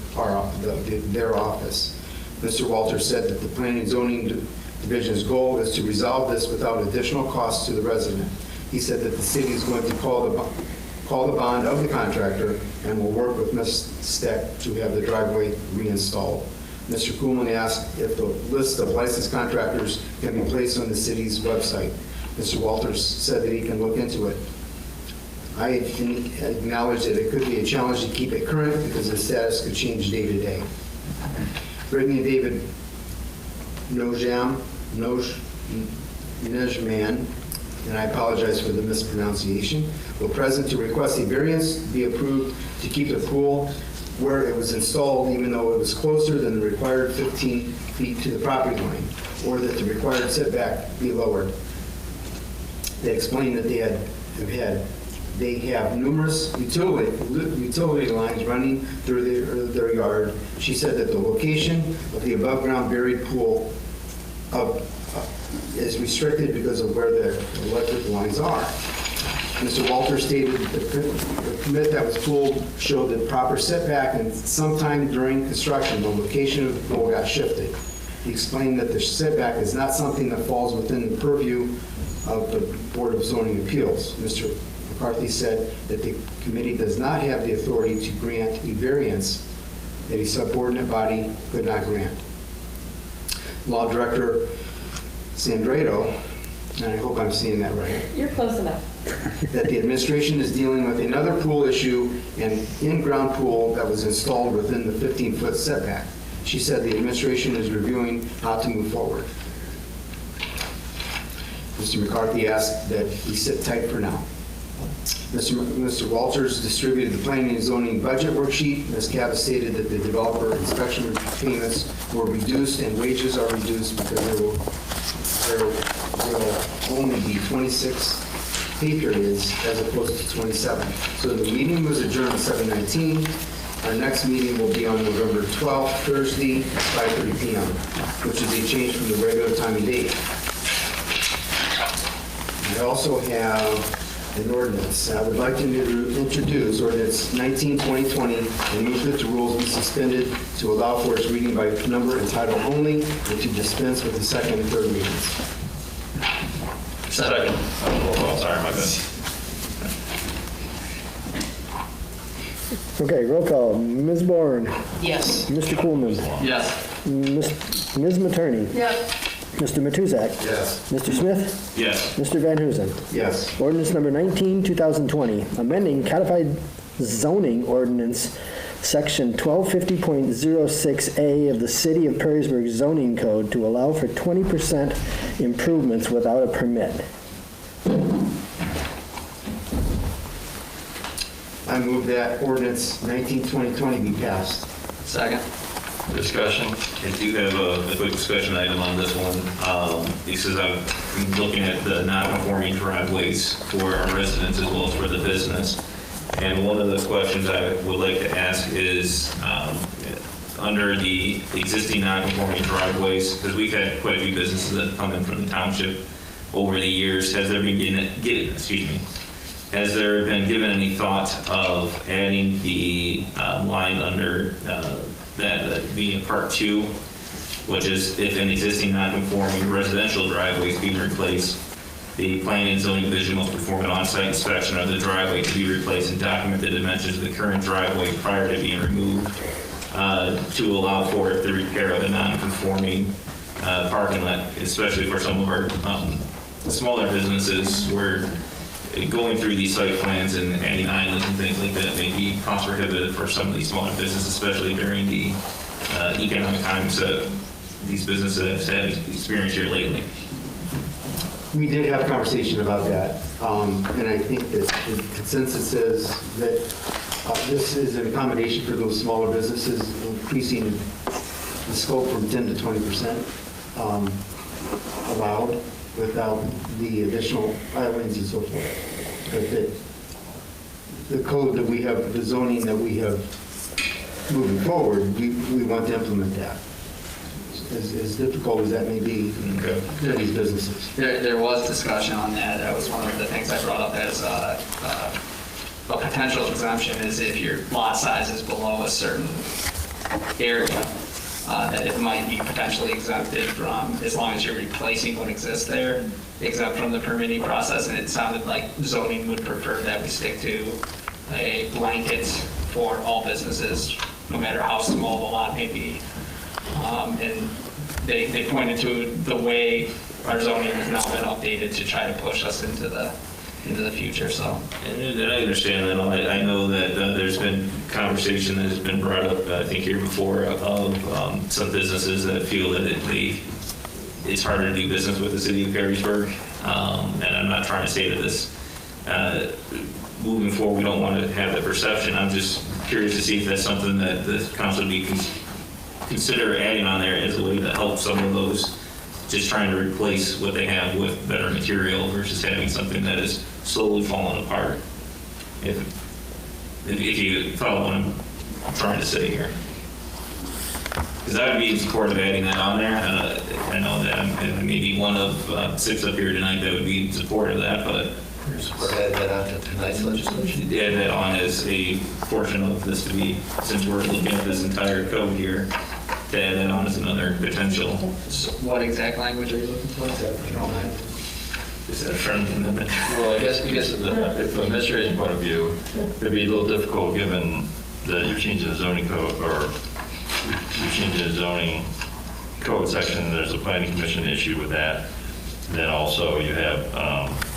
their office. Mr. Walters said that the Planning and Zoning Division's goal is to resolve this without additional costs to the resident. He said that the city is going to call the bond of the contractor and will work with Ms. Steck to have the driveway reinstalled. Mr. Kuhlman asked if the list of licensed contractors can be placed on the city's website. Mr. Walters said that he can look into it. I acknowledge that it could be a challenge to keep it current because the status could change day to day. Brittany and David Nejman, and I apologize for the mispronunciation, were present to request a variance be approved to keep the pool where it was installed, even though it was closer than the required 15 feet to the property line, or that the required setback be lowered. They explained that they had they have numerous utility lines running through their yard. She said that the location of the above-ground buried pool is restricted because of where the electric lines are. Mr. Walter stated the permit that was pulled showed the proper setback, and sometime during construction, the location of the pool got shifted. He explained that the setback is not something that falls within the purview of the Board of Zoning Appeals. Mr. McCarthy said that the committee does not have the authority to grant a variance that a subordinate body could not grant. Law Director Sandrato, and I hope I'm saying that right, You're close enough. that the administration is dealing with another pool issue, an in-ground pool that was installed within the 15-foot setback. She said the administration is reviewing how to move forward. Mr. McCarthy asked that we sit tight for now. Mr. Walters distributed the planning and zoning budget worksheet. Ms. Cabot stated that the developer inspection payments were reduced and wages are reduced because there will only be 26 pay periods as opposed to 27. So the meeting was adjourned at 7:19. Our next meeting will be on November 12th, Thursday, 5:30 p.m., which is a change from the regular time and date. I also have an ordinance. I would like to introduce ordinance 19-2020 and move that the rules be suspended to allow for its reading by number and title only, and to dispense with the second and third readings. Second. Oh, sorry, my bad. Okay, roll call. Ms. Bourne, Yes. Mr. Coolman, Yes. Ms. Materney, Yes. Mr. Matuzak, Yes. Mr. Smith, Yes. Mr. Van Huzen. Yes. Ordinance number 19, 2020, amending codified zoning ordinance, section 1250.06A of the City of Perrysburg zoning code to allow for 20% improvements without a permit. I move that ordinance 19-2020 be passed. Second. Discussion? I do have a quick discussion item on this one. This is, I'm looking at the non-conforming driveways for our residents as well as for the business. And one of the questions I would like to ask is, under the existing non-conforming driveways, because we've had quite a few businesses that come in from the township over the years, has there been given any thought of adding the line under that being part 2, which is if an existing non-conforming residential driveway is being replaced, the planning and zoning division will perform an on-site inspection of the driveway to be replaced and document the dimensions of the current driveway prior to being removed to allow for the repair of the non-conforming parking lot, especially for some of our smaller businesses where going through these site plans and adding islands and things like that may be cost prohibitive for some of these smaller businesses, especially during the economic times that these businesses have experienced here lately. We did have a conversation about that, and I think that the consensus is that this is an accommodation for those smaller businesses, increasing the scope from 10 to 20% allowed without the additional islands and so forth. But the code that we have, the zoning that we have moving forward, we want to implement that. As difficult as that may be for these businesses. There was discussion on that. That was one of the things I brought up as a potential exemption is if your lot size is below a certain area, that it might be potentially exempted from, as long as you're replacing what exists there, exempt from the permitting process. And it sounded like zoning would prefer that we stick to a blanket for all businesses, no matter how small the lot may be. And they pointed to the way our zoning has now been updated to try to push us into the future. So, and I understand that. I know that there's been conversation that has been brought up, I think here before, of some businesses that feel that it's harder to do business with the city of Perrysburg. And I'm not trying to say that this moving forward we don't want to have that perception. I'm just curious to see if that's something that the council would be consider adding on there as a way to help some of those just trying to replace what they have with better material versus having something that is slowly falling apart. If you follow what I'm trying to say here. Because I would be in support of adding that on there. I know that I'm maybe one of 6 up here tonight that would be in support of that, but Or add that on to tonight's legislation. add that on as a portion of this to be, since we're looking at this entire code here, to add that on as another potential. So what exact language are you looking for? If you don't mind. Is that a friendly amendment? Well, I guess from the administrative point of view, it'd be a little difficult given that you're changing the zoning code, or you're changing the zoning code section, there's a planning commission issue with that. Then also you have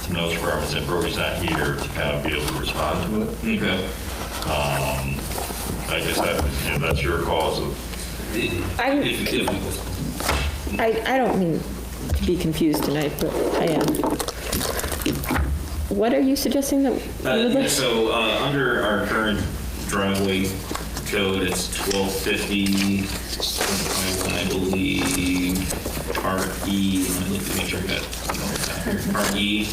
some notice requirements that Brody's not here to kind of be able to respond to it. Okay. I guess that's your call. So I don't mean to be confused tonight, but I am. What are you suggesting that we would like? So under our current driveway code, it's 1250, I believe, Part E. Let me look to make sure I got it. Part E,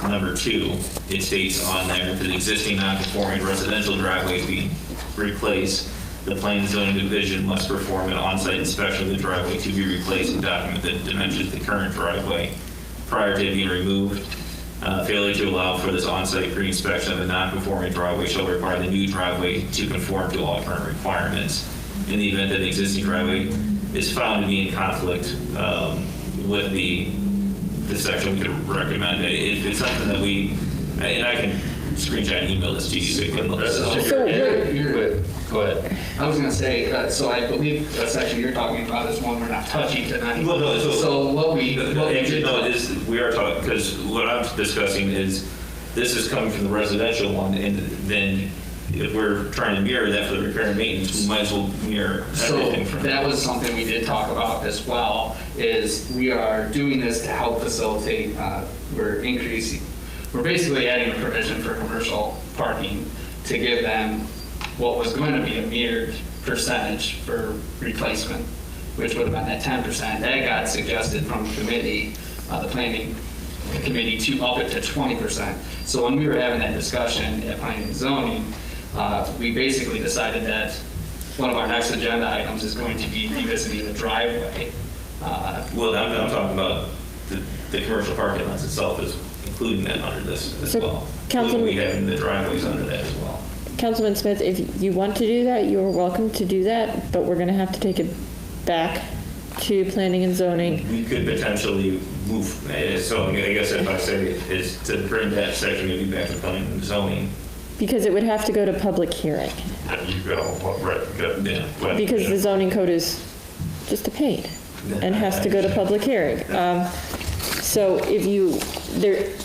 number 2, it states on there, for the existing non-conforming residential driveway being replaced, the planning and zoning division must perform an on-site inspection of the driveway to be replaced and document the dimensions of the current driveway prior to it being removed. Failure to allow for this on-site pre-inspection of the non-conforming driveway shall require the new driveway to conform to all current requirements. In the event that the existing driveway is found to be in conflict with the section, we could recommend it. If it's something that and I can screenshot and email this to you so you can look at it. You're good. go ahead. I was going to say, so I believe the section you're talking about is one we're not touching tonight. Well, no, So what we actually, no, it is, we are talking, because what I'm discussing is, this is coming from the residential one, and then if we're trying to mirror that for the repair and maintenance, we might as well mirror So everything from that was something we did talk about as well, is we are doing this to help facilitate, we're basically adding a provision for commercial parking to give them what was going to be a mirrored percentage for replacement, which would have been that 10%. That got suggested from committee, the planning committee, to up it to 20%. So when we were having that discussion at planning and zoning, we basically decided that one of our next agenda items is going to be revisiting the driveway. Well, I'm talking about the commercial parking lots itself is including that under this as well. Councilman- We have the driveways under that as well. Councilman Smith, if you want to do that, you're welcome to do that, but we're going to have to take it back to planning and zoning. We could potentially move, so I guess if I say is to bring that section maybe back to planning and zoning. Because it would have to go to public hearing, You go, right, go. Yeah. because the zoning code is just a pain and has to go to public hearing. So if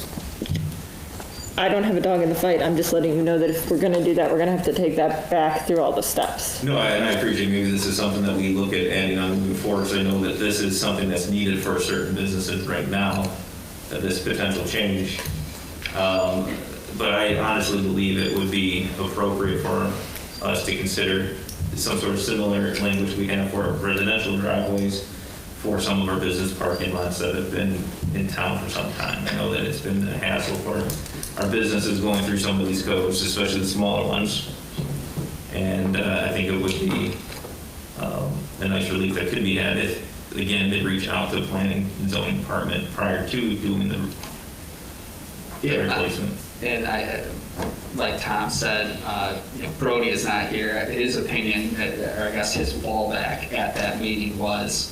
I don't have a dog in the fight, I'm just letting you know that if we're going to do that, we're going to have to take that back through all the steps. No, and I appreciate maybe this is something that we look at adding on moving forward, so I know that this is something that's needed for certain businesses right now, this potential change. But I honestly believe it would be appropriate for us to consider some sort of similar language we have for residential driveways for some of our business parking lots that have been in town for some time. I know that it's been a hassle for our businesses going through some of these codes, especially the smaller ones. And I think it would be a nice relief that could be had if, again, they'd reach out to the planning and zoning department prior to doing the replacement. And like Tom said, Brody is not here. His opinion, or I guess his fallback at that meeting was,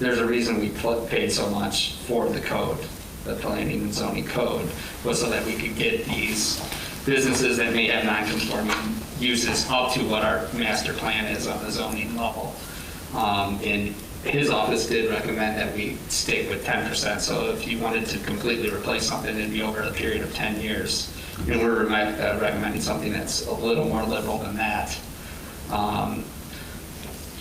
there's a reason we paid so much for the code, the planning and zoning code, was so that we could get these businesses that may have non-conforming uses up to what our master plan is on the zoning level. And his office did recommend that we stick with 10%. So if you wanted to completely replace something, it'd be over a period of 10 years. And we're recommending something that's a little more liberal than that.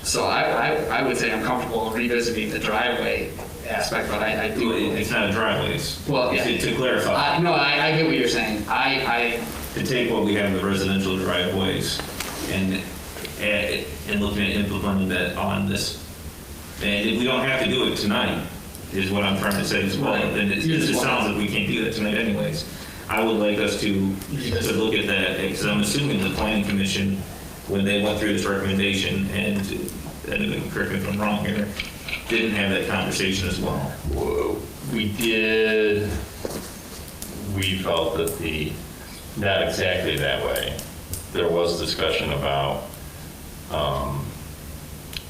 So I would say I'm comfortable revisiting the driveway aspect, but I do. It's not a driveway. Well, yeah. To clarify. I get what you're saying. To take what we have in the residential driveways and looking at implementing that on this. And we don't have to do it tonight. is what I'm trying to say as well. And it just sounds like we can't do that tonight anyways. I would like us to look at that, because I'm assuming the planning commission, when they went through this recommendation, and correct me if I'm wrong here, didn't have that conversation as well. We did, we felt that not exactly that way. There was discussion about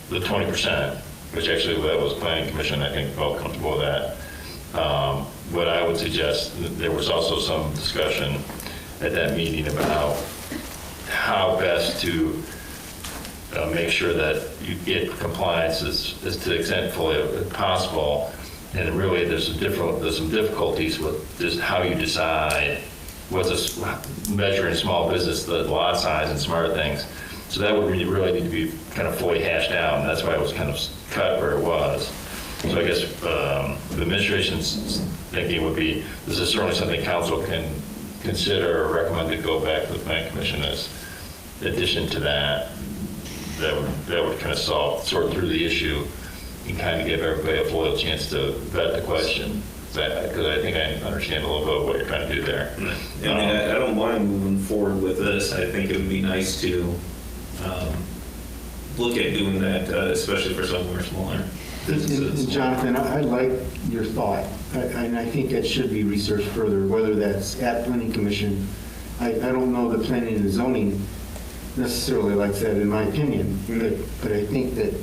the 20%, which actually that was planning commission, I think, felt comfortable with that. What I would suggest, there was also some discussion at that meeting about how best to make sure that you get compliance as to the extent fully as possible. And really, there's some difficulties with just how you decide what's a measure in small business, the lot size and some other things. So that would really need to be kind of fully hashed out, and that's why it was kind of cut where it was. So I guess the administration's thinking would be, this is certainly something council can consider or recommend to go back to the planning commission as addition to that. That would kind of sort through the issue and kind of give everybody a full chance to vet the question. Because I think I understand a little bit of what you're trying to do there. I mean, I don't mind moving forward with this. I think it would be nice to look at doing that, especially for some of our smaller businesses. And Jonathan, I like your thought, and I think that should be researched further, whether that's at planning commission. I don't know the planning and zoning necessarily likes that, in my opinion, but I think that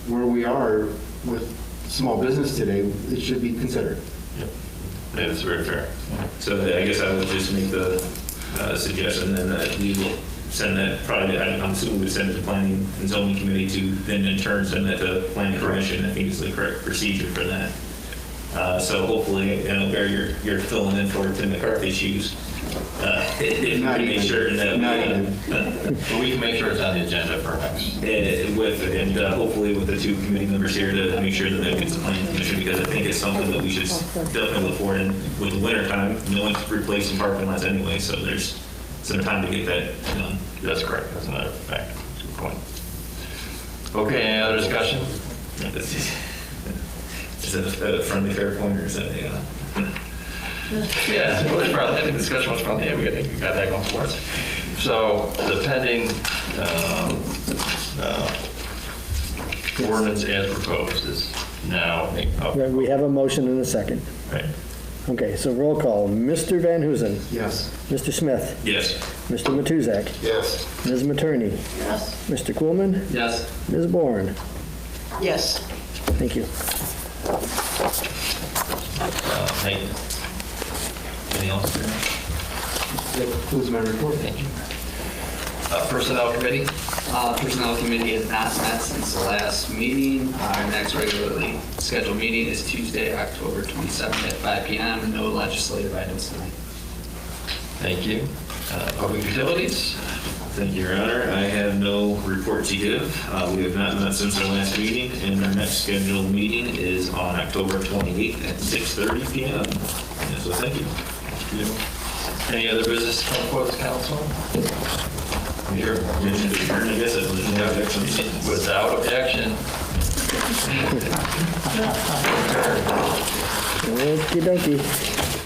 where we are with small business today, it should be considered. Yep. Yeah, that's very fair. So I guess I would just make the suggestion then that we will send that, probably, I'm assuming we send it to planning and zoning committee to then in turn send that to planning commission. I think is the correct procedure for that. So hopefully, Barry, you're filling in for Tim McCarthy's shoes. Not make even. sure that Not even. We can make sure it's on the agenda for next. Hopefully with the two committee members here to make sure that that gets the planning commission, because I think it's something that we should definitely look forward. And with the winter time, no one's replacing parking lots anyway, so there's some time to get that done. That's correct. That's another fact. Good point. Okay, any other discussion? Is that a friendly fair point, or is that a... Yeah, it was probably, I think the discussion was probably, yeah, we got that going for us. So the pending ordinance as proposed is now up. We have a motion and a second. Right. Okay, so roll call. Mr. Van Huzen. Yes. Mr. Smith. Yes. Mr. Matuzak. Yes. Ms. Materney. Yes. Mr. Coolman. Yes. Ms. Bourne. Yes. Thank you. Hey, anything else? That concludes my report. Thank you. Personnel committee? Personnel committee has not met since the last meeting. Our next regularly scheduled meeting is Tuesday, October 27th at 5 p.m. No legislative items tonight. Thank you. Public utilities? Thank you, Your Honor. I have no report to give. We have not met since our last meeting, and our next scheduled meeting is on October 28th at 6:30 p.m. So thank you. Any other business to come before the council? Sure. I guess it was Without objection. Okie dokie.